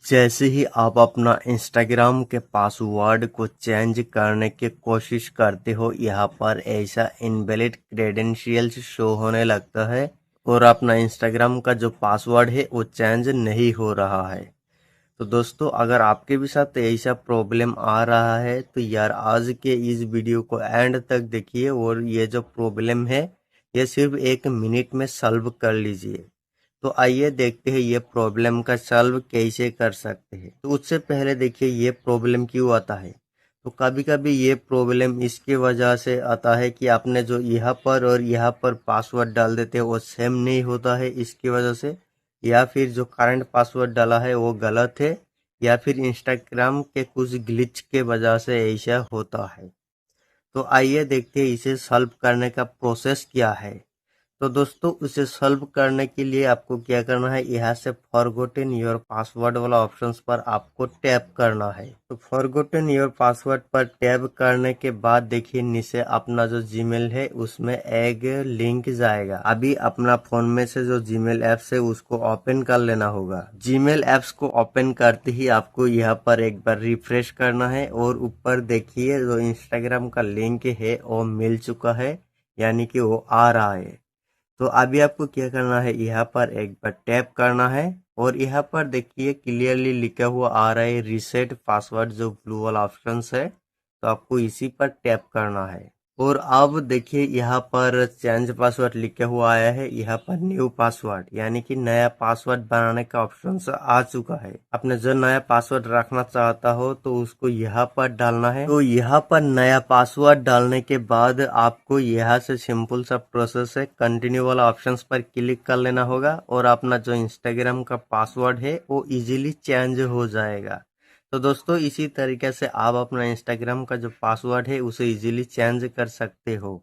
जैसे ही आप अपना इंस्टाग्राम के पासवर्ड को चेंज करने की कोशिश करते हो, यहाँ पर ऐसा इनवैलिड क्रेडेंशियल्स शो होने लगता है और अपना इंस्टाग्राम का जो पासवर्ड है वो चेंज नहीं हो रहा है। तो दोस्तों, अगर आपके भी साथ ऐसा प्रॉब्लम आ रहा है तो यार आज के इस वीडियो को एंड तक देखिए और ये जो प्रॉब्लम है ये सिर्फ 1 मिनट में सॉल्व कर लीजिए। तो आइए देखते हैं ये प्रॉब्लम का सॉल्व कैसे कर सकते हैं। तो उससे पहले देखिए ये प्रॉब्लम क्यों आता है। तो कभी कभी ये प्रॉब्लम इसके वजह से आता है कि आपने जो यहाँ पर और यहाँ पर पासवर्ड डाल देते हैं वो सेम नहीं होता है इसकी वजह से, या फिर जो करंट पासवर्ड डाला है वो गलत है, या फिर इंस्टाग्राम के कुछ ग्लिच के वजह से ऐसा होता है। तो आइए देखते हैं इसे सॉल्व करने का प्रोसेस क्या है। तो दोस्तों, उसे सॉल्व करने के लिए आपको क्या करना है, यहाँ से फॉरगॉटन योर पासवर्ड वाला ऑप्शंस पर आपको टैप करना है। तो फॉरगॉटन योर पासवर्ड पर टैप करने के बाद देखिए नीचे अपना जो जीमेल है उसमें एक लिंक जाएगा। अभी अपना फोन में से जो जीमेल एप्स है उसको ओपन कर लेना होगा। जीमेल एप्स को ओपन करते ही आपको यहाँ पर एक बार रिफ्रेश करना है और ऊपर देखिए जो इंस्टाग्राम का लिंक है वो मिल चुका है, यानी कि वो आ रहा है। तो अभी आपको क्या करना है, यहाँ पर एक बार टैप करना है और यहाँ पर देखिए क्लियरली लिखा हुआ आ रहा है रीसेट पासवर्ड, जो ब्लू वाला ऑप्शन है। तो आपको इसी पर टैप करना है और अब देखिए यहाँ पर चेंज पासवर्ड लिखा हुआ आया है, यहाँ पर न्यू पासवर्ड यानी कि नया पासवर्ड बनाने का ऑप्शन आ चुका है। आपने जो नया पासवर्ड रखना चाहता हो तो उसको यहाँ पर डालना है। तो यहाँ पर नया पासवर्ड डालने के बाद आपको यहाँ से सिंपल सा प्रोसेस है, कंटिन्यू वाला ऑप्शन पर क्लिक कर लेना होगा और अपना जो इंस्टाग्राम का पासवर्ड है वो इजीली चेंज हो जाएगा। तो दोस्तों, इसी तरीके से आप अपना इंस्टाग्राम का जो पासवर्ड है उसे इजीली चेंज कर सकते हो।